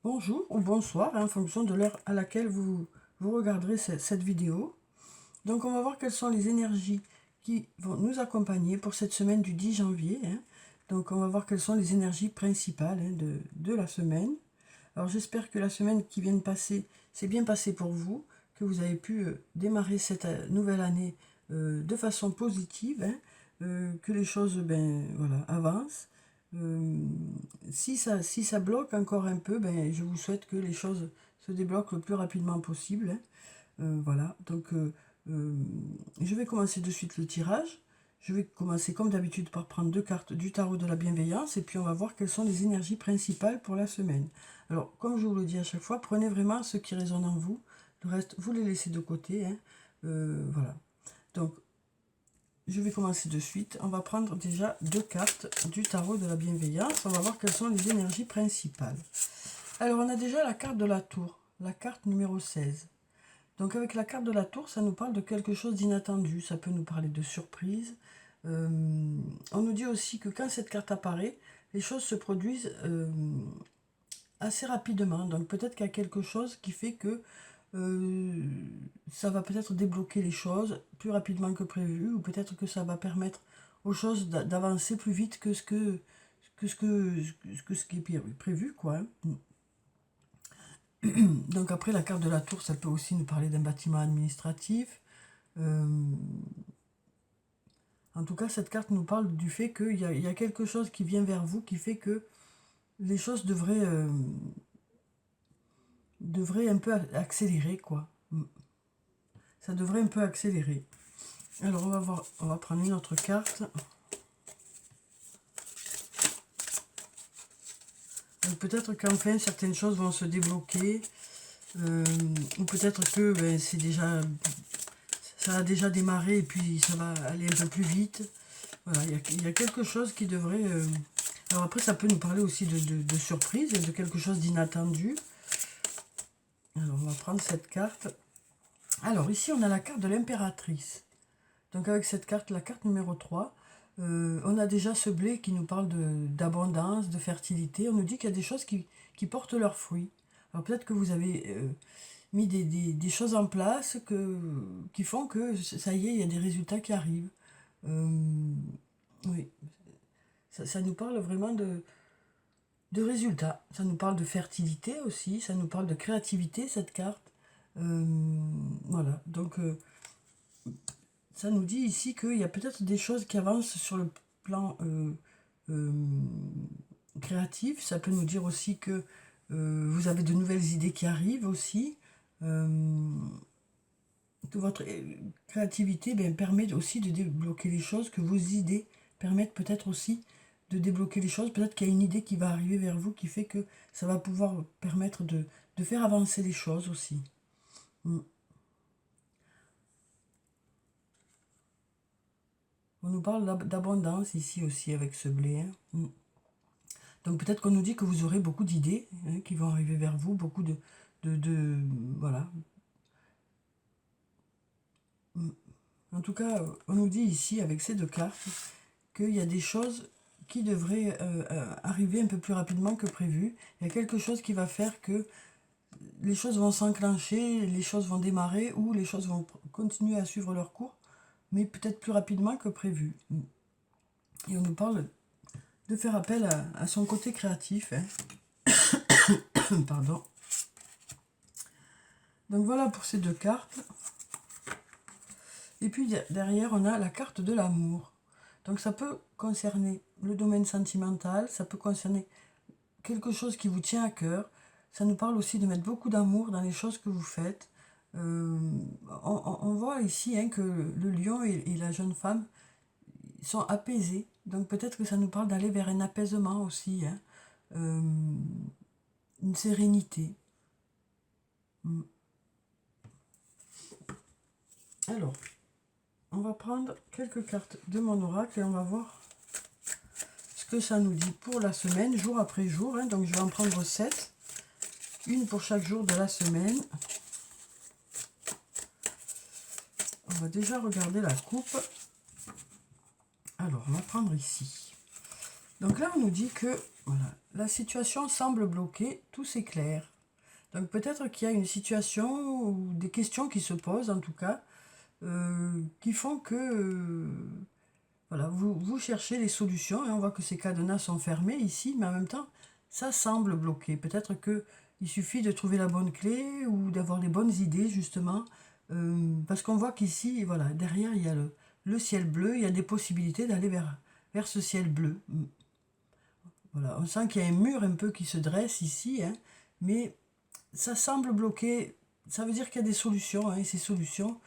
Bonjour ou bonsoir, en fonction de l'heure à laquelle vous regarderez cette vidéo. Donc on va voir quelles sont les énergies qui vont nous accompagner pour cette semaine du 10 janvier. Donc on va voir quelles sont les énergies principales de la semaine. Alors j'espère que la semaine qui vient de passer s'est bien passée pour vous, que vous avez pu démarrer cette nouvelle année de façon positive, que les choses voilà, avancent. Si ça bloque encore un peu, je vous souhaite que les choses se débloquent le plus rapidement possible. Voilà, donc je vais commencer de suite le tirage. Je vais commencer comme d'habitude par prendre deux cartes du tarot de la bienveillance et puis on va voir quelles sont les énergies principales pour la semaine. Alors, comme je vous le dis à chaque fois, prenez vraiment ce qui résonne en vous. Le reste, vous les laissez de côté. Voilà. Donc, je vais commencer de suite. On va prendre déjà deux cartes du tarot de la bienveillance. On va voir quelles sont les énergies principales. Alors, on a déjà la carte de la tour, la carte numéro 16. Donc, avec la carte de la tour, ça nous parle de quelque chose d'inattendu. Ça peut nous parler de surprise. On nous dit aussi que quand cette carte apparaît, les choses se produisent assez rapidement. Donc, peut-être qu'il y a quelque chose qui fait que ça va peut-être débloquer les choses plus rapidement que prévu, ou peut-être que ça va permettre aux choses d'avancer plus vite que ce qui est prévu, quoi. Donc après, la carte de la tour, ça peut aussi nous parler d'un bâtiment administratif. En tout cas, cette carte nous parle du fait qu'il y a quelque chose qui vient vers vous, qui fait que les choses devraient un peu accélérer, quoi. Ça devrait un peu accélérer. Alors, on va prendre une autre carte. Peut-être qu'enfin certaines choses vont se débloquer, ou peut-être que ça a déjà démarré et puis ça va aller un peu plus vite. Voilà, il y a quelque chose qui devrait... Alors après, ça peut nous parler aussi de surprise, de quelque chose d'inattendu. Alors, on va prendre cette carte. Alors, ici, on a la carte de l'impératrice. Donc, avec cette carte, la carte numéro 3, on a déjà ce blé qui nous parle d'abondance, de fertilité. On nous dit qu'il y a des choses qui portent leurs fruits. Alors, peut-être que vous avez mis des choses en place qui font que, ça y est, il y a des résultats qui arrivent. Oui, ça nous parle vraiment de résultats. Ça nous parle de fertilité aussi, ça nous parle de créativité, cette carte. Voilà, donc ça nous dit ici qu'il y a peut-être des choses qui avancent sur le plan euh, créatif. Ça peut nous dire aussi que vous avez de nouvelles idées qui arrivent aussi. Toute votre créativité permet aussi de débloquer les choses, que vos idées permettent peut-être aussi de débloquer les choses. Peut-être qu'il y a une idée qui va arriver vers vous qui fait que ça va pouvoir permettre de faire avancer les choses aussi. On nous parle d'abondance ici aussi avec ce blé. Donc peut-être qu'on nous dit que vous aurez beaucoup d'idées qui vont arriver vers vous, beaucoup voilà. En tout cas, on nous dit ici avec ces deux cartes qu'il y a des choses qui devraient arriver un peu plus rapidement que prévu. Il y a quelque chose qui va faire que les choses vont s'enclencher, les choses vont démarrer ou les choses vont continuer à suivre leur cours, mais peut-être plus rapidement que prévu. Et on nous parle de faire appel à son côté créatif. Pardon. Donc voilà pour ces deux cartes. Et puis derrière, on a la carte de l'amour. Donc ça peut concerner le domaine sentimental, ça peut concerner quelque chose qui vous tient à cœur. Ça nous parle aussi de mettre beaucoup d'amour dans les choses que vous faites. On voit ici que le lion et la jeune femme sont apaisés. Donc peut-être que ça nous parle d'aller vers un apaisement aussi, une sérénité. Alors, on va prendre quelques cartes de mon oracle et on va voir ce que ça nous dit pour la semaine, jour après jour. Donc je vais en prendre 7, une pour chaque jour de la semaine. On va déjà regarder la coupe. Alors, on va prendre ici. Donc là, on nous dit que voilà, la situation semble bloquée, tout s'éclaire. Donc peut-être qu'il y a une situation ou des questions qui se posent, en tout cas, qui font que voilà, vous cherchez les solutions. Et on voit que ces cadenas sont fermés ici, mais en même temps, ça semble bloqué. Peut-être qu'il suffit de trouver la bonne clé ou d'avoir les bonnes idées, justement. Parce qu'on voit qu'ici, voilà, derrière, il y a le ciel bleu, il y a des possibilités d'aller vers ce ciel bleu. Voilà, on sent qu'il y a un mur un peu qui se dresse ici, hein, mais ça semble bloqué. Ça veut dire qu'il y a des solutions, hein, et ces solutions,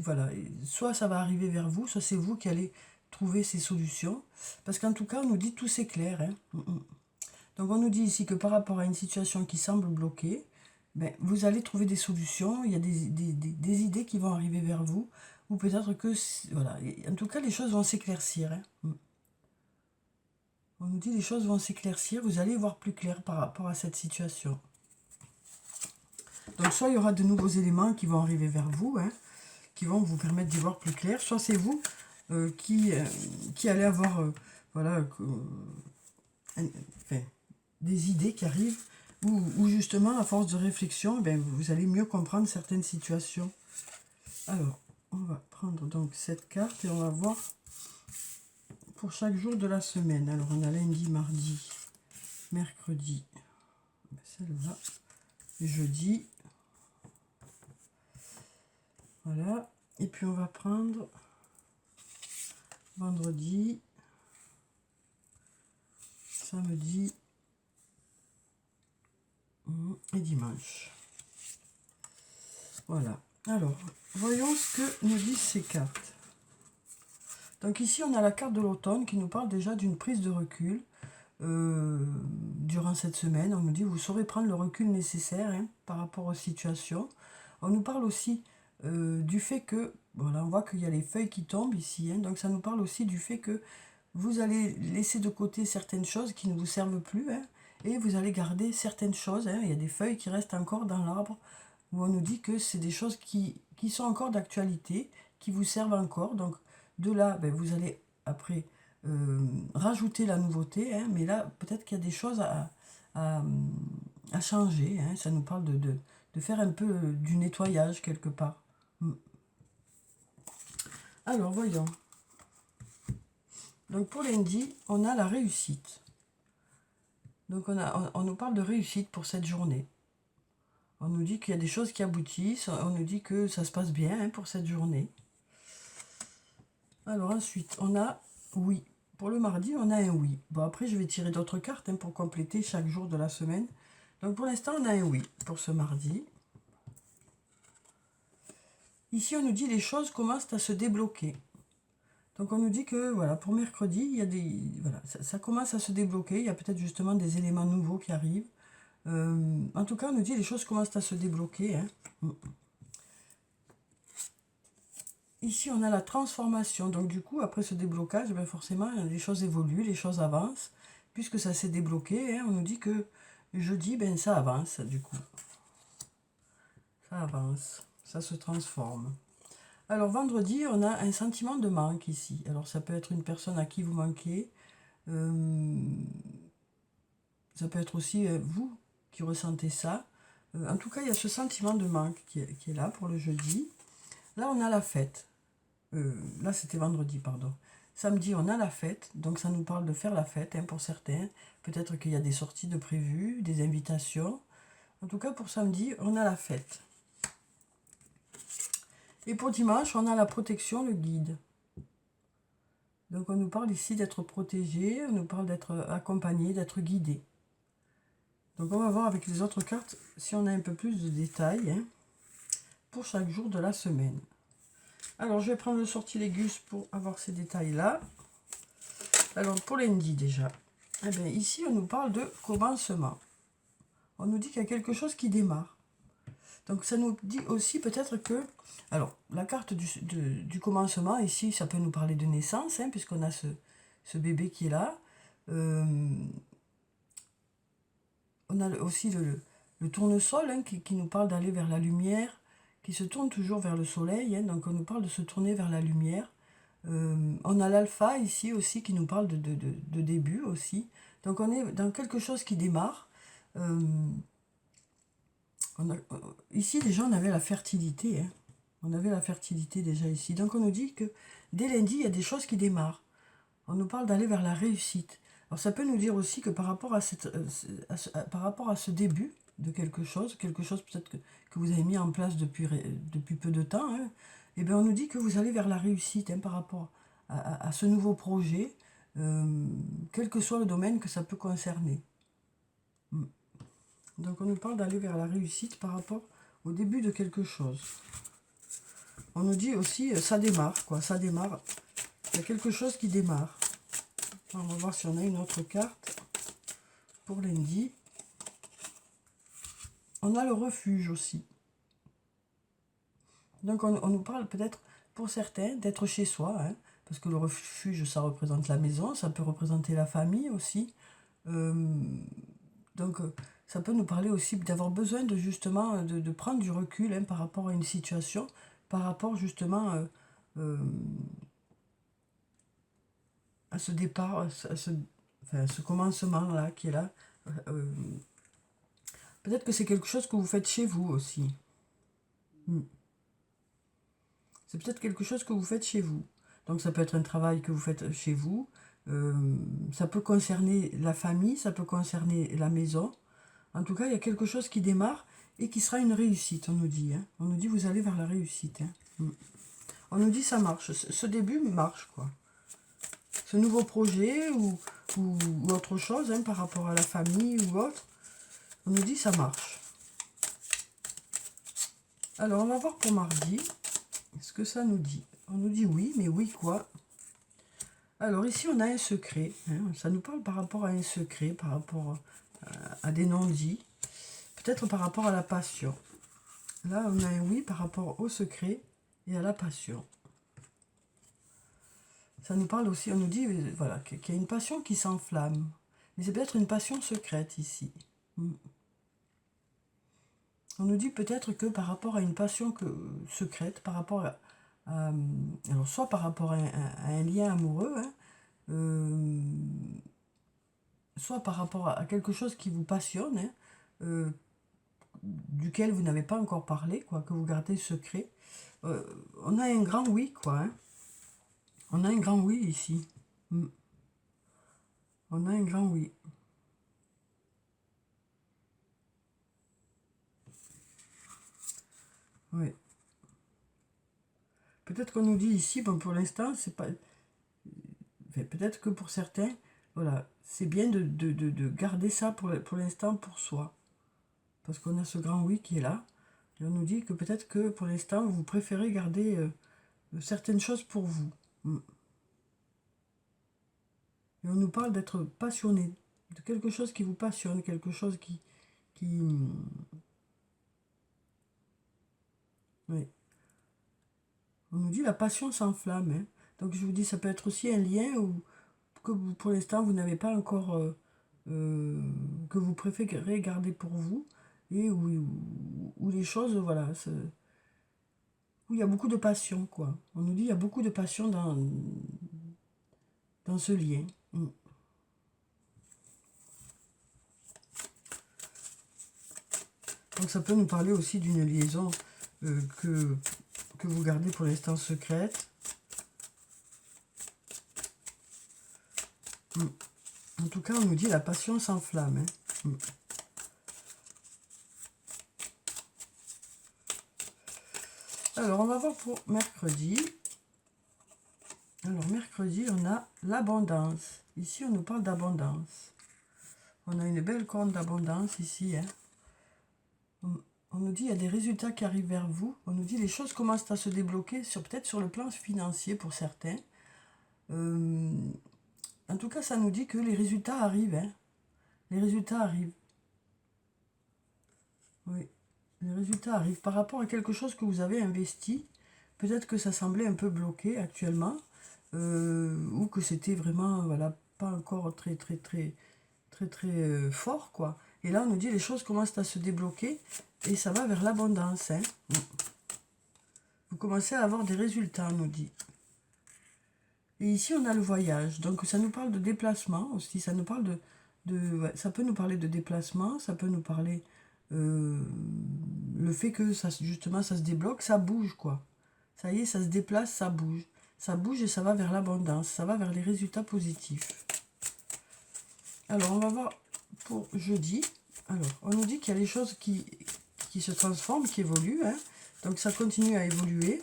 voilà, soit ça va arriver vers vous, soit c'est vous qui allez trouver ces solutions. Parce qu'en tout cas, on nous dit tout c'est clair. Hein. Donc on nous dit ici que par rapport à une situation qui semble bloquée, ben, vous allez trouver des solutions, il y a des idées qui vont arriver vers vous, ou peut-être que, voilà, en tout cas les choses vont s'éclaircir. Hein. On nous dit les choses vont s'éclaircir, vous allez voir plus clair par rapport à cette situation. Donc soit il y aura de nouveaux éléments qui vont arriver vers vous, hein, qui vont vous permettre d'y voir plus clair, soit c'est vous qui allez avoir voilà, enfin, des idées qui arrivent, ou justement à force de réflexion, ben, vous allez mieux comprendre certaines situations. Alors, on va prendre donc cette carte et on va voir pour chaque jour de la semaine. Alors on a lundi, mardi, mercredi, celle-là, jeudi. Voilà. Et puis on va prendre vendredi, samedi et dimanche. Voilà. Alors, voyons ce que nous disent ces cartes. Donc ici, on a la carte de l'automne qui nous parle déjà d'une prise de recul. Durant cette semaine, on nous dit vous saurez prendre le recul nécessaire, hein, par rapport aux situations. On nous parle aussi du fait que, voilà, on voit qu'il y a les feuilles qui tombent ici, hein, donc ça nous parle aussi du fait que vous allez laisser de côté certaines choses qui ne vous servent plus, hein, et vous allez garder certaines choses, hein. Il y a des feuilles qui restent encore dans l'arbre, où on nous dit que c'est des choses qui sont encore d'actualité, qui vous servent encore. Donc de là, ben, vous allez après rajouter la nouveauté, hein, mais là, peut-être qu'il y a des choses à, à changer. Hein. Ça nous parle de faire un peu du nettoyage quelque part. Alors, voyons. Donc, pour lundi, on a la réussite. Donc, on nous parle de réussite pour cette journée. On nous dit qu'il y a des choses qui aboutissent. On nous dit que ça se passe bien, hein, pour cette journée. Alors, ensuite, on a oui. Pour le mardi, on a un oui. Bon, après, je vais tirer d'autres cartes, hein, pour compléter chaque jour de la semaine. Donc, pour l'instant, on a un oui pour ce mardi. Ici, on nous dit les choses commencent à se débloquer. Donc, on nous dit que, voilà, pour mercredi, il y a des... Voilà, ça commence à se débloquer. Il y a peut-être justement des éléments nouveaux qui arrivent. En tout cas, on nous dit les choses commencent à se débloquer. Hein. Ici, on a la transformation. Donc, du coup, après ce déblocage, ben forcément, les choses évoluent, les choses avancent. Puisque ça s'est débloqué, hein, on nous dit que jeudi, ben, ça avance, du coup. Ça avance, ça se transforme. Alors, vendredi, on a un sentiment de manque ici. Alors, ça peut être une personne à qui vous manquez. Ça peut être aussi vous qui ressentez ça. En tout cas, il y a ce sentiment de manque qui est là pour le jeudi. Là, on a la fête. Là, c'était vendredi, pardon. Samedi, on a la fête, donc ça nous parle de faire la fête, hein, pour certains. Peut-être qu'il y a des sorties de prévues, des invitations. En tout cas, pour samedi, on a la fête. Et pour dimanche, on a la protection, le guide. Donc, on nous parle ici d'être protégé, on nous parle d'être accompagné, d'être guidé. Donc, on va voir avec les autres cartes si on a un peu plus de détails, hein, pour chaque jour de la semaine. Alors, je vais prendre le sortilègus pour avoir ces détails-là. Alors, pour lundi déjà. Eh bien, ici, on nous parle de commencement. On nous dit qu'il y a quelque chose qui démarre. Donc, ça nous dit aussi peut-être que... Alors, la carte du commencement, ici, ça peut nous parler de naissance, hein, puisqu'on a ce bébé qui est là. On a aussi le tournesol, hein, qui nous parle d'aller vers la lumière, qui se tourne toujours vers le soleil, hein, donc on nous parle de se tourner vers la lumière. On a l'alpha ici aussi qui nous parle de début aussi. Donc on est dans quelque chose qui démarre. Euh, ici déjà on avait la fertilité. Hein. On avait la fertilité déjà ici. Donc on nous dit que dès lundi, il y a des choses qui démarrent. On nous parle d'aller vers la réussite. Alors ça peut nous dire aussi que par rapport par rapport à ce début de quelque chose peut-être que vous avez mis en place depuis peu de temps, hein, et bien on nous dit que vous allez vers la réussite hein, par rapport à ce nouveau projet, quel que soit le domaine que ça peut concerner. Donc on nous parle d'aller vers la réussite par rapport au début de quelque chose. On nous dit aussi, ça démarre, quoi, ça démarre. Il y a quelque chose qui démarre. On va voir si on a une autre carte pour lundi. On a le refuge aussi. Donc on nous parle peut-être pour certains d'être chez soi, hein, parce que le refuge ça représente la maison, ça peut représenter la famille aussi. Donc ça peut nous parler aussi d'avoir besoin de justement de prendre du recul hein, par rapport à une situation, par rapport justement à ce départ, à ce commencement-là qui est là. Peut-être que c'est quelque chose que vous faites chez vous aussi. C'est peut-être quelque chose que vous faites chez vous. Donc ça peut être un travail que vous faites chez vous. Ça peut concerner la famille, ça peut concerner la maison. En tout cas, il y a quelque chose qui démarre et qui sera une réussite, on nous dit. Hein. On nous dit, vous allez vers la réussite. Hein. On nous dit, ça marche. Ce début marche, quoi. Ce nouveau projet ou autre chose, hein, par rapport à la famille ou autre, on nous dit, ça marche. Alors, on va voir pour mardi ce que ça nous dit. On nous dit oui, mais oui quoi? Alors, ici, on a un secret. Hein. Ça nous parle par rapport à un secret, par rapport à des non-dits. Peut-être par rapport à la passion. Là, on a un oui par rapport au secret et à la passion. Ça nous parle aussi, on nous dit voilà, qu'il y a une passion qui s'enflamme. Mais c'est peut-être une passion secrète ici. On nous dit peut-être que par rapport à une passion secrète, par rapport alors soit par rapport à un lien amoureux, hein, soit par rapport à quelque chose qui vous passionne, hein, duquel vous n'avez pas encore parlé, quoi, que vous gardez secret. On a un grand oui, quoi. Hein. On a un grand oui ici. On a un grand oui. Oui. Peut-être qu'on nous dit ici, bon, pour l'instant, c'est pas... Enfin, peut-être que pour certains, voilà, c'est bien de garder ça pour l'instant pour soi. Parce qu'on a ce grand oui qui est là. Et on nous dit que peut-être que pour l'instant, vous préférez garder certaines choses pour vous. Et on nous parle d'être passionné, de quelque chose qui vous passionne, quelque chose qui... Oui. On nous dit la passion s'enflamme. Hein. Donc je vous dis, ça peut être aussi un lien où, que vous, pour l'instant, vous n'avez pas encore... que vous préférez garder pour vous. Et où les choses, voilà... Où il y a beaucoup de passion, quoi. On nous dit il y a beaucoup de passion dans ce lien. Donc ça peut nous parler aussi d'une liaison que vous gardez pour l'instant secrète. En tout cas, on nous dit la passion s'enflamme. Hein. Alors, on va voir pour mercredi. Alors, mercredi, on a l'abondance. Ici, on nous parle d'abondance. On a une belle corne d'abondance ici. Hein. On nous dit il y a des résultats qui arrivent vers vous. On nous dit les choses commencent à se débloquer, peut-être sur le plan financier pour certains. En tout cas, ça nous dit que les résultats arrivent. Hein. Les résultats arrivent. Oui, les résultats arrivent. Par rapport à quelque chose que vous avez investi, peut-être que ça semblait un peu bloqué actuellement, ou que c'était vraiment, voilà, pas encore très fort, quoi. Et là, on nous dit les choses commencent à se débloquer et ça va vers l'abondance. Hein. Vous commencez à avoir des résultats, on nous dit. Et ici, on a le voyage. Donc, ça nous parle de déplacement aussi. Ça nous parle ouais, ça peut nous parler de déplacement. Ça peut nous parler le fait que ça, justement, ça se débloque, ça bouge, quoi. Ça y est, ça se déplace, ça bouge. Ça bouge et ça va vers l'abondance. Ça va vers les résultats positifs. Alors, on va voir pour jeudi. Alors, on nous dit qu'il y a les choses qui se transforment, qui évoluent. Hein. Donc, ça continue à évoluer.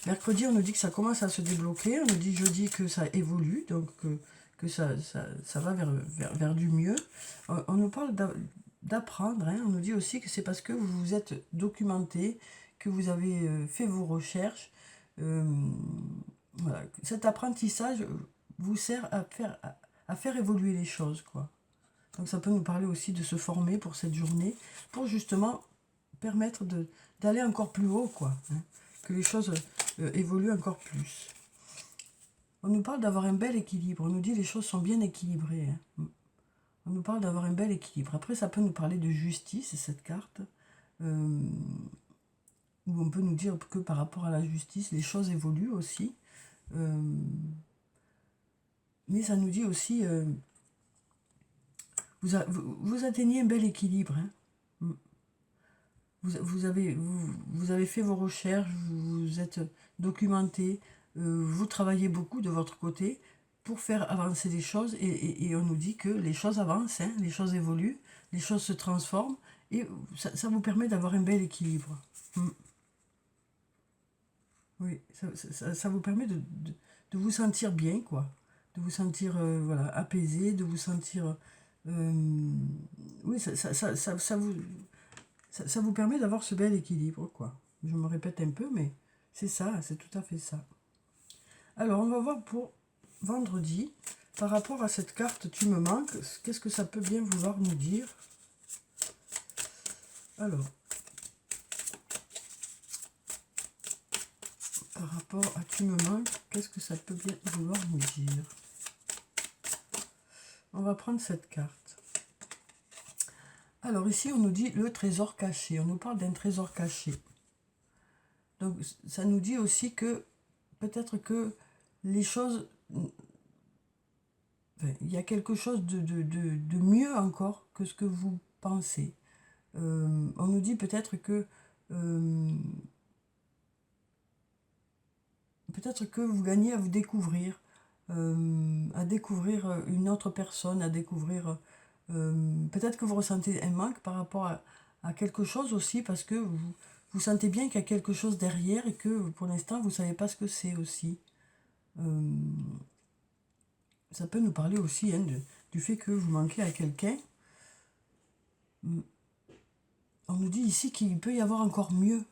Mercredi, on nous dit que ça commence à se débloquer. On nous dit jeudi que ça évolue, donc que ça va vers du mieux. On nous parle d'apprendre. Hein. On nous dit aussi que c'est parce que vous vous êtes documenté, que vous avez fait vos recherches. Voilà. Cet apprentissage vous sert à faire évoluer les choses, quoi. Donc ça peut nous parler aussi de se former pour cette journée, pour justement permettre d'aller encore plus haut, quoi. Hein. Que les choses évoluent encore plus. On nous parle d'avoir un bel équilibre. On nous dit que les choses sont bien équilibrées. Hein. On nous parle d'avoir un bel équilibre. Après, ça peut nous parler de justice, cette carte. Où on peut nous dire que par rapport à la justice, les choses évoluent aussi. Mais ça nous dit aussi... vous atteignez un bel équilibre. Hein. Vous avez fait vos recherches, vous êtes documenté, vous travaillez beaucoup de votre côté pour faire avancer les choses et on nous dit que les choses avancent, hein, les choses évoluent, les choses se transforment et ça vous permet d'avoir un bel équilibre. Oui, ça vous permet de vous sentir bien, quoi. De vous sentir voilà, apaisé, de vous sentir... oui, ça vous permet d'avoir ce bel équilibre, quoi. Je me répète un peu, mais c'est ça, c'est tout à fait ça. Alors, on va voir pour vendredi, par rapport à cette carte « Tu me manques », qu'est-ce que ça peut bien vouloir nous dire? Alors, par rapport à « Tu me manques », qu'est-ce que ça peut bien vouloir nous dire? On va prendre cette carte. Alors ici, on nous dit le trésor caché. On nous parle d'un trésor caché. Donc, ça nous dit aussi que peut-être que les choses... Enfin, il y a quelque chose de mieux encore que ce que vous pensez. On nous dit peut-être que... peut-être que vous gagnez à vous découvrir. À découvrir une autre personne, à découvrir... peut-être que vous ressentez un manque par rapport à quelque chose aussi, parce que vous sentez bien qu'il y a quelque chose derrière et que pour l'instant, vous ne savez pas ce que c'est aussi. Ça peut nous parler aussi hein, du fait que vous manquez à quelqu'un. On nous dit ici qu'il peut y avoir encore mieux,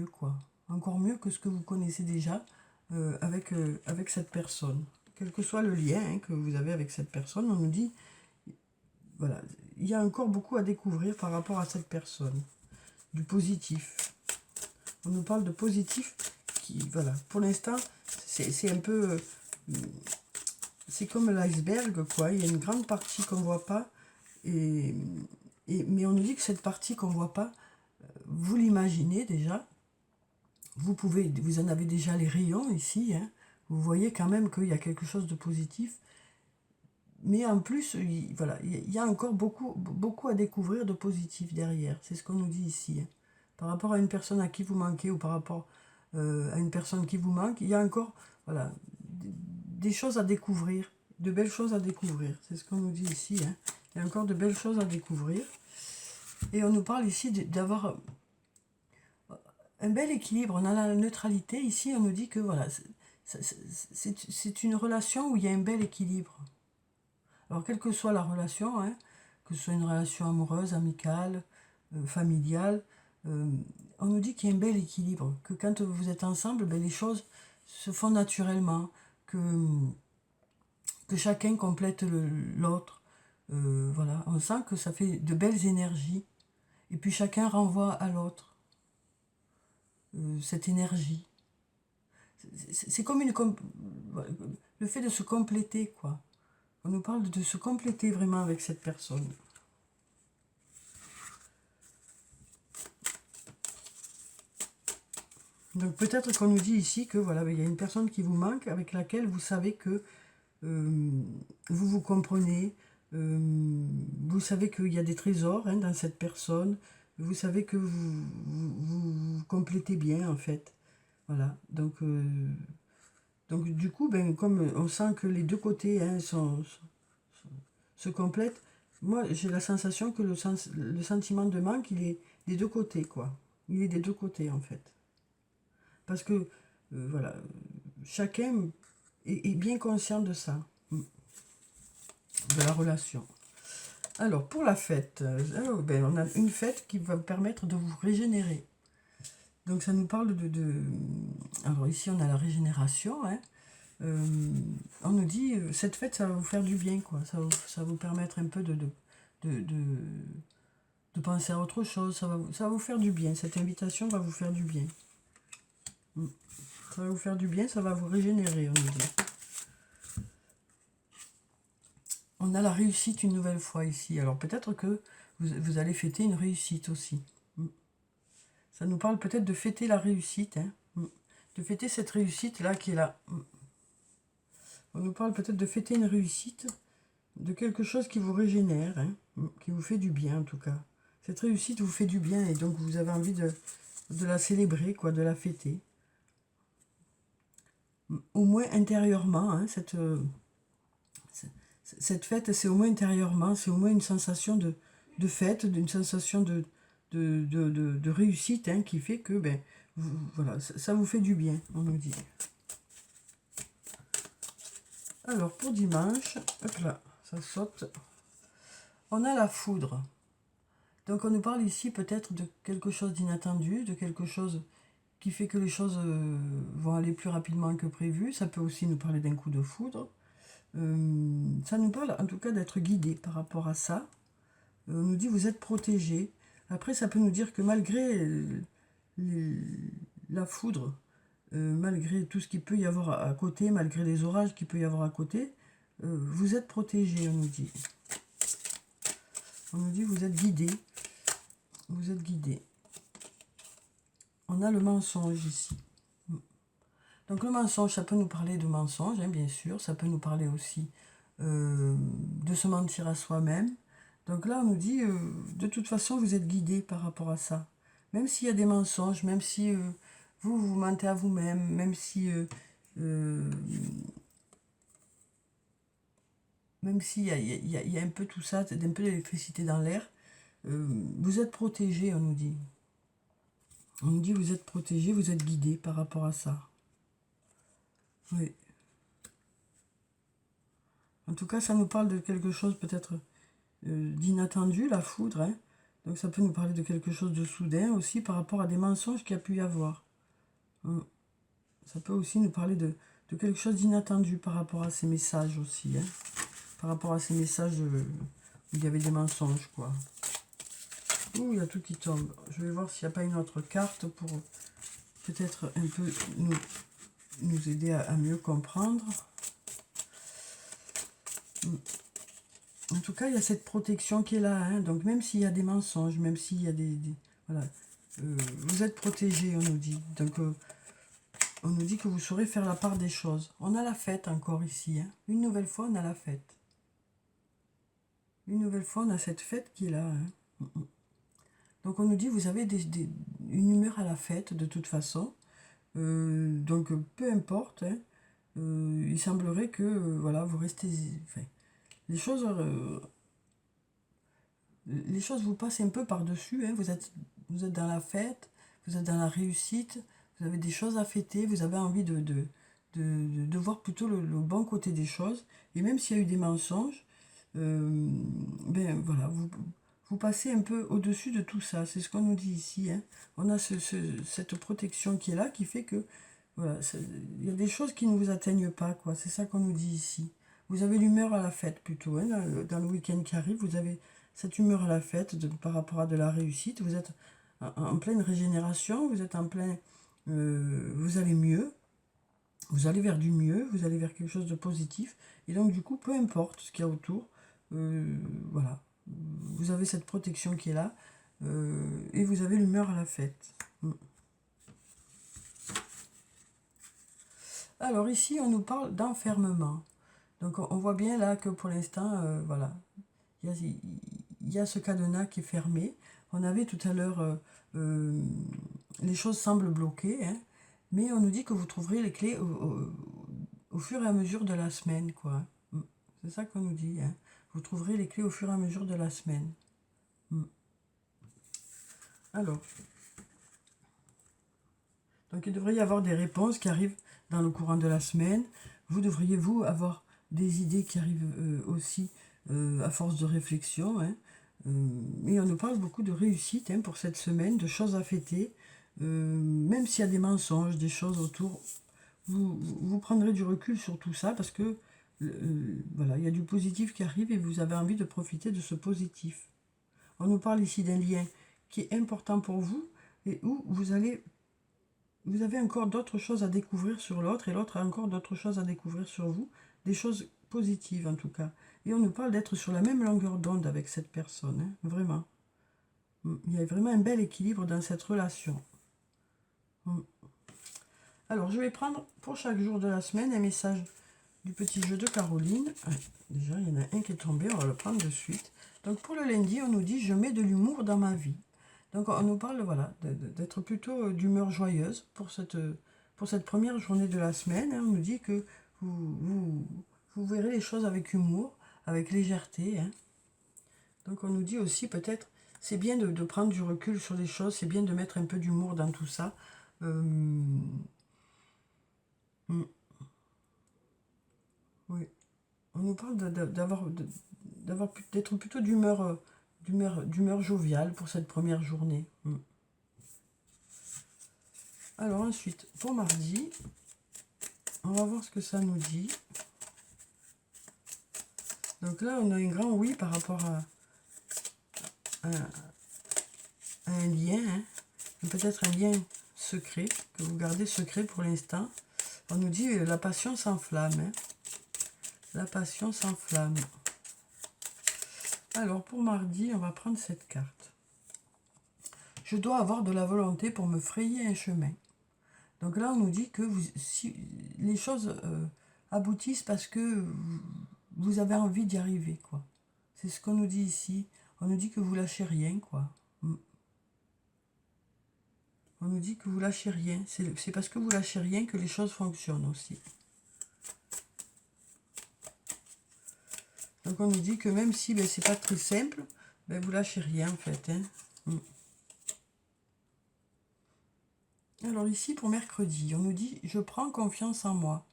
quoi. Encore mieux que ce que vous connaissez déjà avec cette personne. Quel que soit le lien hein, que vous avez avec cette personne, on nous dit... Voilà, il y a encore beaucoup à découvrir par rapport à cette personne. Du positif. On nous parle de positif qui, voilà, pour l'instant, c'est un peu... c'est comme l'iceberg, quoi. Il y a une grande partie qu'on ne voit pas. Mais on nous dit que cette partie qu'on ne voit pas, vous l'imaginez déjà. Vous en avez déjà les rayons ici. Hein. Vous voyez quand même qu'il y a quelque chose de positif. Mais en plus, voilà, il y a encore beaucoup à découvrir de positif derrière. C'est ce qu'on nous dit ici. Hein. Par rapport à une personne à qui vous manquez ou par rapport à une personne qui vous manque, il y a encore voilà, des choses à découvrir, de belles choses à découvrir. C'est ce qu'on nous dit ici. Hein. Il y a encore de belles choses à découvrir. Et on nous parle ici d'avoir un bel équilibre. On a la neutralité. Ici, on nous dit que voilà, c'est une relation où il y a un bel équilibre. Alors, quelle que soit la relation, hein, que ce soit une relation amoureuse, amicale, familiale, on nous dit qu'il y a un bel équilibre, que quand vous êtes ensemble, ben, les choses se font naturellement, que chacun complète l'autre. Voilà, on sent que ça fait de belles énergies, et puis chacun renvoie à l'autre cette énergie. C'est comme le fait de se compléter, quoi. On nous parle de se compléter vraiment avec cette personne. Donc peut-être qu'on nous dit ici que voilà, il y a une personne qui vous manque, avec laquelle vous savez que vous vous comprenez, vous savez qu'il y a des trésors hein, dans cette personne, vous savez que vous complétez bien en fait. Voilà, donc du coup, ben, comme on sent que les deux côtés hein, se complètent, moi j'ai la sensation que le sentiment de manque, il est des deux côtés, quoi. Il est des deux côtés en fait. Parce que, voilà, chacun est bien conscient de ça, de la relation. Alors, pour la fête, ben, on a une fête qui va vous permettre de vous régénérer. Donc, ça nous parle alors, ici, on a la régénération. Hein. On nous dit, cette fête, ça va vous faire du bien, quoi. Ça va vous permettre un peu de, de penser à autre chose. Ça va vous faire du bien. Cette invitation va vous faire du bien. Ça va vous faire du bien, ça va vous régénérer, on nous dit. On a la réussite une nouvelle fois ici. Alors peut-être que vous allez fêter une réussite aussi. Ça nous parle peut-être de fêter la réussite. Hein. De fêter cette réussite-là qui est là. On nous parle peut-être de fêter une réussite, de quelque chose qui vous régénère, hein, qui vous fait du bien en tout cas. Cette réussite vous fait du bien et donc vous avez envie de la célébrer, quoi, de la fêter. Au moins intérieurement, hein, cette fête, c'est au moins intérieurement, c'est au moins une sensation de fête, d'une sensation de réussite hein, qui fait que ben, voilà, ça vous fait du bien, on nous dit. Alors, pour dimanche, hop là, ça saute. On a la foudre. Donc, on nous parle ici peut-être de quelque chose d'inattendu, de quelque chose qui fait que les choses vont aller plus rapidement que prévu. Ça peut aussi nous parler d'un coup de foudre. Ça nous parle en tout cas d'être guidé par rapport à ça. On nous dit vous êtes protégé. Après, ça peut nous dire que malgré la foudre, malgré tout ce qu'il peut y avoir à côté, malgré les orages qu'il peut y avoir à côté, vous êtes protégé, on nous dit. On nous dit vous êtes guidé. Vous êtes guidé. On a le mensonge ici. Donc le mensonge, ça peut nous parler de mensonge, hein, bien sûr. Ça peut nous parler aussi de se mentir à soi-même. Donc là, on nous dit, de toute façon, vous êtes guidé par rapport à ça. Même s'il y a des mensonges, même si vous mentez à vous-même, même s'il y a un peu tout ça, un peu d'électricité dans l'air, vous êtes protégé, on nous dit. On nous dit, vous êtes protégé, vous êtes guidé par rapport à ça. Oui. En tout cas, ça nous parle de quelque chose peut-être d'inattendu, la foudre. Hein. Donc ça peut nous parler de quelque chose de soudain aussi par rapport à des mensonges qu'il y a pu y avoir. Ça peut aussi nous parler de quelque chose d'inattendu par rapport à ces messages aussi. Hein. Par rapport à ces messages où il y avait des mensonges, quoi. Ouh, il y a tout qui tombe. Je vais voir s'il n'y a pas une autre carte pour peut-être un peu nous aider à mieux comprendre. En tout cas, il y a cette protection qui est là. Hein. Donc, même s'il y a des mensonges, même s'il y a voilà, vous êtes protégé, on nous dit. Donc, on nous dit que vous saurez faire la part des choses. On a la fête encore ici. Hein. Une nouvelle fois, on a la fête. Une nouvelle fois, on a cette fête qui est là. Hein. Donc, on nous dit, vous avez une humeur à la fête, de toute façon. Donc, peu importe. Hein. Il semblerait que, voilà, vous restez... Enfin, les choses vous passent un peu par-dessus. Hein. Vous êtes dans la fête, vous êtes dans la réussite, vous avez des choses à fêter, vous avez envie de voir plutôt le bon côté des choses. Et même s'il y a eu des mensonges, ben voilà, vous passez un peu au-dessus de tout ça. C'est ce qu'on nous dit ici. Hein. On a cette protection qui est là, qui fait que voilà, il y a des choses qui ne vous atteignent pas, quoi. C'est ça qu'on nous dit ici. Vous avez l'humeur à la fête plutôt. Hein, dans le week-end qui arrive, vous avez cette humeur à la fête par rapport à de la réussite. Vous êtes en pleine régénération, vous êtes en plein... vous allez mieux, vous allez vers du mieux, vous allez vers quelque chose de positif. Et donc du coup, peu importe ce qu'il y a autour, voilà. Vous avez cette protection qui est là et vous avez l'humeur à la fête. Alors ici, on nous parle d'enfermement. Donc on voit bien là que pour l'instant, voilà, il y a ce cadenas qui est fermé. On avait tout à l'heure, les choses semblent bloquées, hein, mais on nous dit que vous trouverez les clés au fur et à mesure de la semaine, quoi. C'est ça qu'on nous dit, hein. Vous trouverez les clés au fur et à mesure de la semaine. Alors, donc il devrait y avoir des réponses qui arrivent dans le courant de la semaine. Vous devriez, vous, avoir des idées qui arrivent aussi à force de réflexion, hein. Et on nous parle beaucoup de réussite, hein, pour cette semaine, de choses à fêter. Même s'il y a des mensonges, des choses autour, vous prendrez du recul sur tout ça parce que voilà, il y a du positif qui arrive et vous avez envie de profiter de ce positif. On nous parle ici d'un lien qui est important pour vous et où vous avez encore d'autres choses à découvrir sur l'autre et l'autre a encore d'autres choses à découvrir sur vous, des choses positives en tout cas. Et on nous parle d'être sur la même longueur d'onde avec cette personne, hein, vraiment. Il y a vraiment un bel équilibre dans cette relation. Alors, je vais prendre pour chaque jour de la semaine un message du petit jeu de Caroline. Ouais, déjà, il y en a un qui est tombé, on va le prendre de suite. Donc, pour le lundi, on nous dit « Je mets de l'humour dans ma vie ». Donc, on nous parle, voilà, d'être plutôt d'humeur joyeuse pour cette première journée de la semaine, hein. On nous dit que vous verrez les choses avec humour, avec légèreté, hein. Donc, on nous dit aussi, peut-être, c'est bien de prendre du recul sur les choses, c'est bien de mettre un peu d'humour dans tout ça. Oui. On nous parle d'être plutôt d'humeur joviale pour cette première journée. Alors ensuite, pour mardi, on va voir ce que ça nous dit. Donc là, on a un grand oui par rapport à un lien, hein. Peut-être un lien secret, que vous gardez secret pour l'instant. On nous dit la passion s'enflamme, hein. La passion s'enflamme. Alors pour mardi, on va prendre cette carte. Je dois avoir de la volonté pour me frayer un chemin. Donc là, on nous dit que si les choses aboutissent parce que vous avez envie d'y arriver, quoi. C'est ce qu'on nous dit ici. On nous dit que vous lâchez rien, quoi. On nous dit que vous lâchez rien. C'est parce que vous lâchez rien que les choses fonctionnent aussi. Donc on nous dit que même si c'est pas très simple, vous lâchez rien en fait, hein. Alors ici pour mercredi, on nous dit je prends confiance en moi.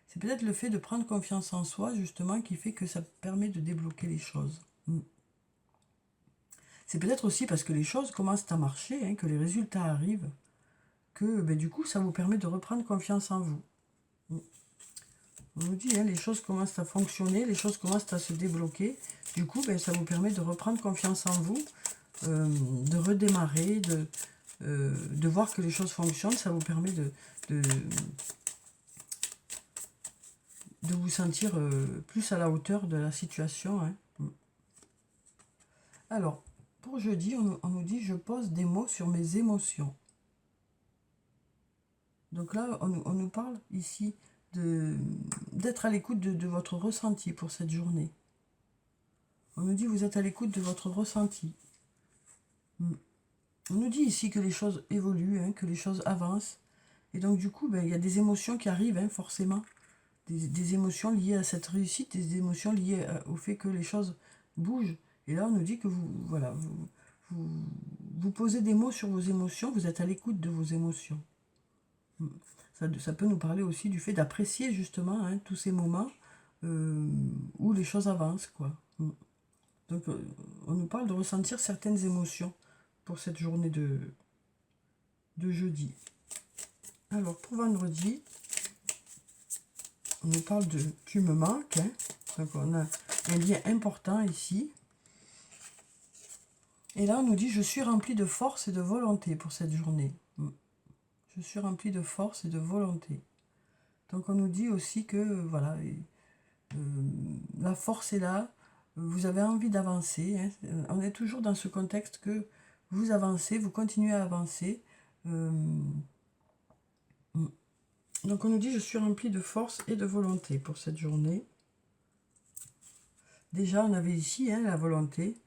C'est peut-être le fait de prendre confiance en soi justement qui fait que ça permet de débloquer les choses. C'est peut-être aussi parce que les choses commencent à marcher, hein, que les résultats arrivent, que du coup ça vous permet de reprendre confiance en vous. On nous dit, hein, les choses commencent à fonctionner, les choses commencent à se débloquer. Du coup, ça vous permet de reprendre confiance en vous, de redémarrer, de voir que les choses fonctionnent. Ça vous permet de vous sentir plus à la hauteur de la situation, hein. Alors, pour jeudi, on nous dit, je pose des mots sur mes émotions. Donc là, on nous parle ici d'être à l'écoute de votre ressenti pour cette journée. On nous dit vous êtes à l'écoute de votre ressenti. On nous dit ici que les choses évoluent, hein, que les choses avancent. Et donc du coup, il y a des émotions qui arrivent, hein, forcément. Des émotions liées à cette réussite, des émotions liées au fait que les choses bougent. Et là, on nous dit que vous posez des mots sur vos émotions, vous êtes à l'écoute de vos émotions. Ça peut nous parler aussi du fait d'apprécier justement, hein, tous ces moments où les choses avancent, quoi. Donc on nous parle de ressentir certaines émotions pour cette journée de jeudi. Alors pour vendredi, on nous parle de « tu me manques », hein. Donc on a un lien important ici. Et là on nous dit « je suis rempli de force et de volonté pour cette journée ». Je suis rempli de force et de volonté. Donc on nous dit aussi que voilà, la force est là, vous avez envie d'avancer, hein. On est toujours dans ce contexte que vous avancez, vous continuez à avancer. Donc on nous dit, je suis rempli de force et de volonté pour cette journée. Déjà, on avait ici la volonté.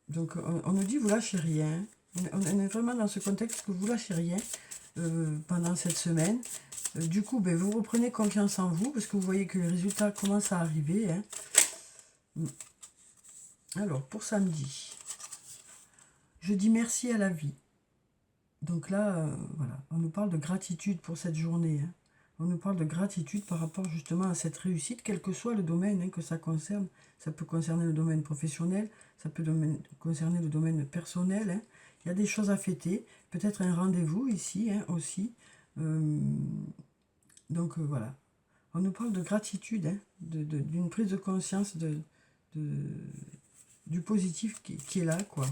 Donc on nous dit, vous lâchez rien. On est vraiment dans ce contexte que vous lâchez rien pendant cette semaine. Du coup, ben, vous reprenez confiance en vous parce que vous voyez que les résultats commencent à arriver. Alors, pour samedi, je dis merci à la vie. Donc là, voilà, on nous parle de gratitude pour cette journée. On nous parle de gratitude par rapport justement à cette réussite, quel que soit le domaine que ça concerne. Ça peut concerner le domaine professionnel, ça peut concerner le domaine personnel. Il y a des choses à fêter, peut-être un rendez-vous ici aussi. Donc voilà, on nous parle de gratitude, d'une prise de conscience du positif qui est là, quoi.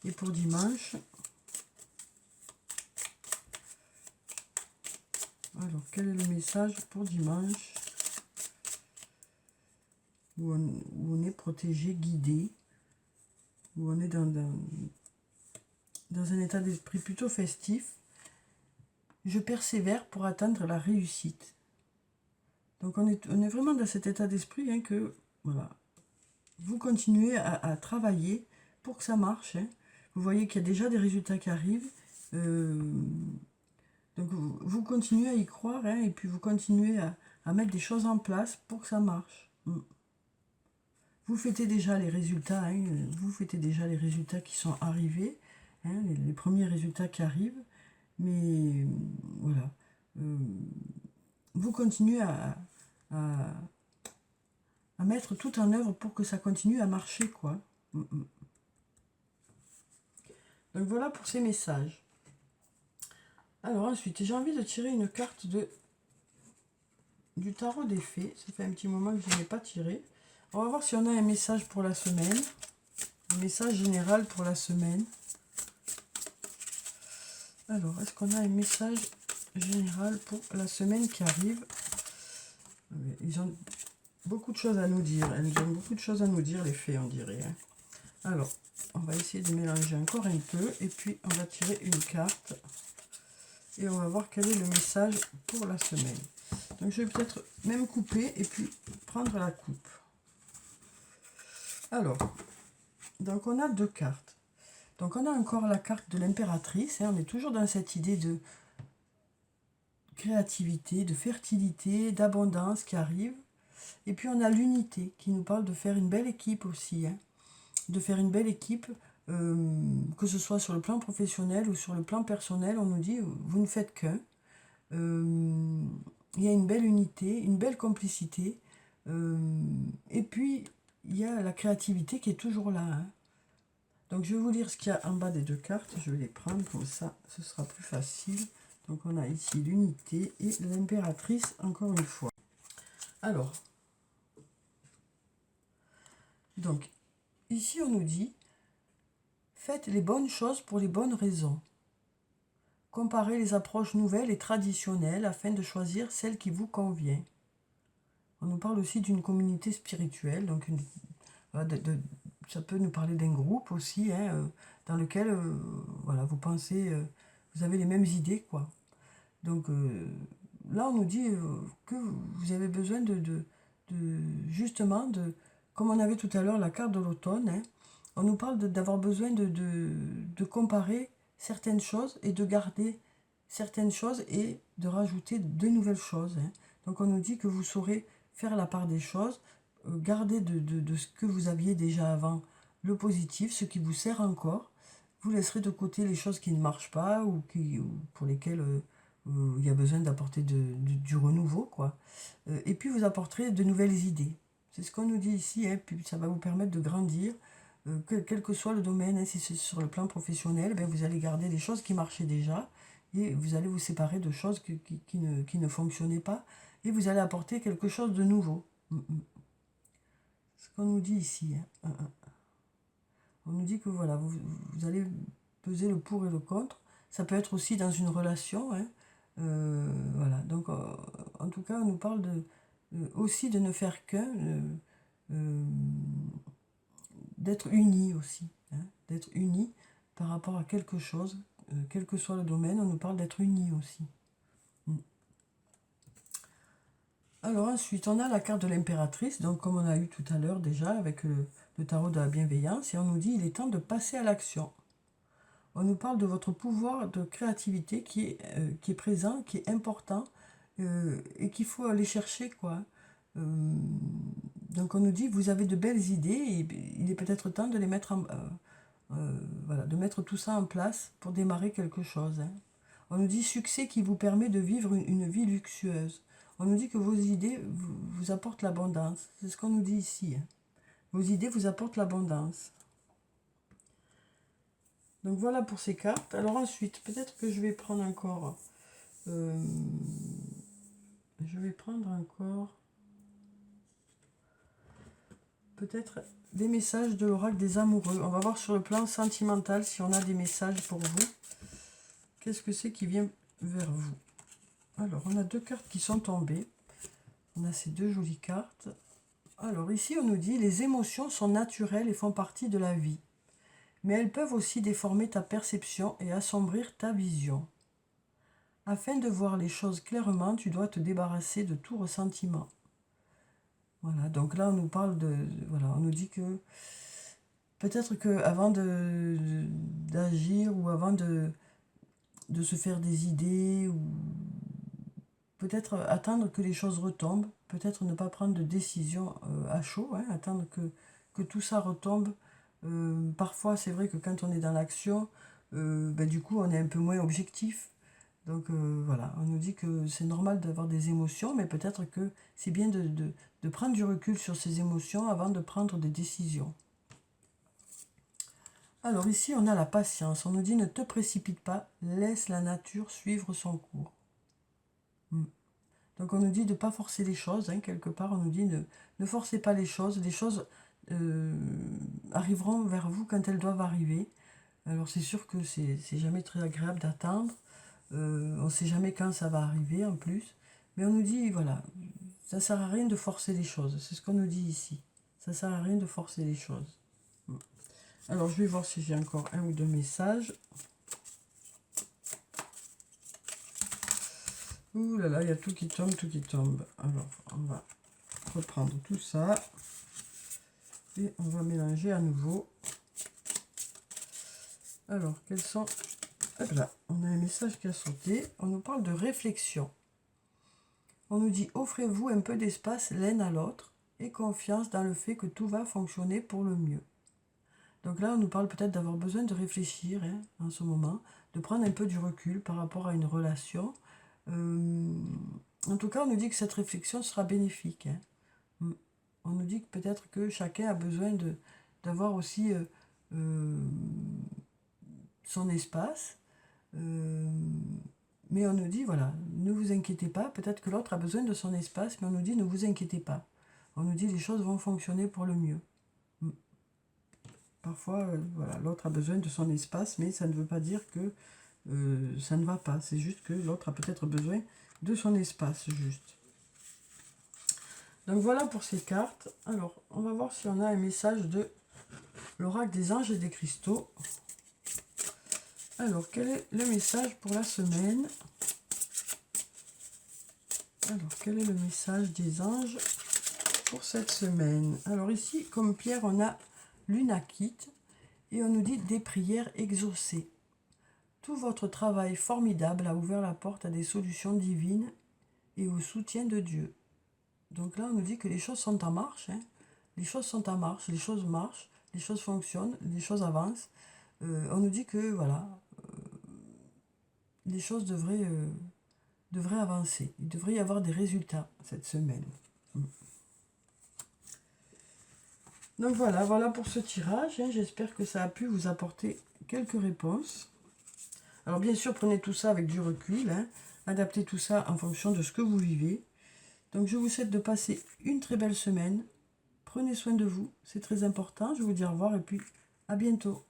Et pour dimanche, alors quel est le message pour dimanche où on est protégé, guidé, où on est dans un état d'esprit plutôt festif. Je persévère pour atteindre la réussite. Donc on est vraiment dans cet état d'esprit que voilà, vous continuez à travailler pour que ça marche. Vous voyez qu'il y a déjà des résultats qui arrivent. Donc vous continuez à y croire et puis vous continuez à mettre des choses en place pour que ça marche. Vous fêtez déjà les résultats, vous fêtez déjà les résultats qui sont arrivés, les premiers résultats qui arrivent, mais voilà. Vous continuez à mettre tout en œuvre pour que ça continue à marcher, quoi. Donc voilà pour ces messages. Alors ensuite, j'ai envie de tirer une carte du tarot des fées. Ça fait un petit moment que je n'ai pas tiré. On va voir si on a un message pour la semaine. Un message général pour la semaine. Alors, est-ce qu'on a un message général pour la semaine qui arrive? Ils ont beaucoup de choses à nous dire. Elles ont beaucoup de choses à nous dire, les fées, on dirait. Alors, on va essayer de mélanger encore un peu. Et puis, on va tirer une carte. Et on va voir quel est le message pour la semaine. Donc, je vais peut-être même couper et puis prendre la coupe. Alors, donc on a deux cartes. Donc, on a encore la carte de l'impératrice. On est toujours dans cette idée de créativité, de fertilité, d'abondance qui arrive. Et puis, on a l'unité qui nous parle de faire une belle équipe aussi. De faire une belle équipe, que ce soit sur le plan professionnel ou sur le plan personnel. On nous dit, vous ne faites qu'un. Il y a une belle unité, une belle complicité. Et puis, il y a la créativité qui est toujours là. Donc, je vais vous lire ce qu'il y a en bas des deux cartes. Je vais les prendre comme ça, ce sera plus facile. Donc, on a ici l'unité et l'impératrice, encore une fois. Alors, donc, ici, on nous dit, faites les bonnes choses pour les bonnes raisons. Comparez les approches nouvelles et traditionnelles afin de choisir celle qui vous convient. On nous parle aussi d'une communauté spirituelle, donc ça peut nous parler d'un groupe aussi, dans lequel voilà, vous pensez, vous avez les mêmes idées, quoi. Donc là, on nous dit que vous avez besoin justement, comme on avait tout à l'heure la carte de l'automne, on nous parle d'avoir besoin de comparer certaines choses et de garder certaines choses et de rajouter de nouvelles choses. Donc on nous dit que vous saurez faire la part des choses, garder de ce que vous aviez déjà avant le positif, ce qui vous sert encore. Vous laisserez de côté les choses qui ne marchent pas ou pour lesquelles il y a besoin d'apporter du renouveau, quoi. Et puis vous apporterez de nouvelles idées. C'est ce qu'on nous dit ici, puis ça va vous permettre de grandir. Quel que soit le domaine, si c'est sur le plan professionnel, vous allez garder des choses qui marchaient déjà et vous allez vous séparer de choses qui ne fonctionnaient pas et vous allez apporter quelque chose de nouveau. Ce qu'on nous dit ici. On nous dit que voilà, vous allez peser le pour et le contre. Ça peut être aussi dans une relation. Voilà, donc en tout cas, on nous parle aussi de ne faire qu'un, d'être unis aussi, d'être unis par rapport à quelque chose, quel que soit le domaine, on nous parle d'être unis aussi. Alors ensuite, on a la carte de l'impératrice, donc comme on a eu tout à l'heure déjà avec le tarot de la bienveillance, et on nous dit il est temps de passer à l'action. On nous parle de votre pouvoir de créativité qui est présent, qui est important, et qu'il faut aller chercher, quoi. Euh, donc on nous dit vous avez de belles idées, et il est peut-être temps de les mettre voilà, de mettre tout ça en place pour démarrer quelque chose, hein. On nous dit succès qui vous permet de vivre une vie luxueuse. On nous dit que vos idées vous apportent l'abondance. C'est ce qu'on nous dit ici, hein. Vos idées vous apportent l'abondance. Donc voilà pour ces cartes. Alors ensuite, peut-être que je vais prendre encore... je vais prendre encore... peut-être des messages de l'oracle des amoureux. On va voir sur le plan sentimental si on a des messages pour vous. Qu'est-ce que c'est qui vient vers vous? Alors, on a deux cartes qui sont tombées. On a ces deux jolies cartes. Alors ici, on nous dit les émotions sont naturelles et font partie de la vie. Mais elles peuvent aussi déformer ta perception et assombrir ta vision. Afin de voir les choses clairement, tu dois te débarrasser de tout ressentiment. Voilà, donc là on nous parle voilà, on nous dit que peut-être que avant d'agir ou avant de se faire des idées, ou peut-être attendre que les choses retombent, peut-être ne pas prendre de décision à chaud, hein, attendre que tout ça retombe. Parfois c'est vrai que quand on est dans l'action, du coup on est un peu moins objectif. Donc voilà, on nous dit que c'est normal d'avoir des émotions, mais peut-être que c'est bien de prendre du recul sur ces émotions avant de prendre des décisions. Alors ici, on a la patience. On nous dit ne te précipite pas, laisse la nature suivre son cours. Donc on nous dit de ne pas forcer les choses, hein, quelque part on nous dit ne forcez pas les choses arriveront vers vous quand elles doivent arriver. Alors c'est sûr que c'est jamais très agréable d'attendre. On ne sait jamais quand ça va arriver en plus. Mais on nous dit, voilà, ça ne sert à rien de forcer les choses. C'est ce qu'on nous dit ici. Ça ne sert à rien de forcer les choses. Alors, je vais voir si j'ai encore un ou deux messages. Ouh là là, il y a tout qui tombe, tout qui tombe. Alors, on va reprendre tout ça. Et on va mélanger à nouveau. Alors, quels sont... Hop là, on a un message qui a sauté. On nous parle de réflexion. On nous dit, offrez-vous un peu d'espace l'un à l'autre et confiance dans le fait que tout va fonctionner pour le mieux. Donc là, on nous parle peut-être d'avoir besoin de réfléchir, hein, en ce moment, de prendre un peu du recul par rapport à une relation. En tout cas, on nous dit que cette réflexion sera bénéfique, hein. On nous dit que peut-être que chacun a besoin d'avoir aussi son espace. Mais on nous dit, voilà, ne vous inquiétez pas. Peut-être que l'autre a besoin de son espace, mais on nous dit, ne vous inquiétez pas. On nous dit, les choses vont fonctionner pour le mieux. Parfois, voilà, l'autre a besoin de son espace, mais ça ne veut pas dire que ça ne va pas. C'est juste que l'autre a peut-être besoin de son espace, juste. Donc voilà pour ces cartes. Alors, on va voir si on a un message de l'oracle des anges et des cristaux. Alors, quel est le message pour la semaine? Alors, quel est le message des anges pour cette semaine? Alors ici, comme pierre, on a l'unakite et on nous dit des prières exaucées. Tout votre travail formidable a ouvert la porte à des solutions divines et au soutien de Dieu. Donc là, on nous dit que les choses sont en marche, hein. Les choses sont en marche, les choses marchent, les choses fonctionnent, les choses avancent. On nous dit que, voilà, les choses devraient avancer. Il devrait y avoir des résultats cette semaine. Donc voilà pour ce tirage, hein. J'espère que ça a pu vous apporter quelques réponses. Alors bien sûr, prenez tout ça avec du recul, hein. Adaptez tout ça en fonction de ce que vous vivez. Donc je vous souhaite de passer une très belle semaine. Prenez soin de vous, c'est très important. Je vous dis au revoir et puis à bientôt.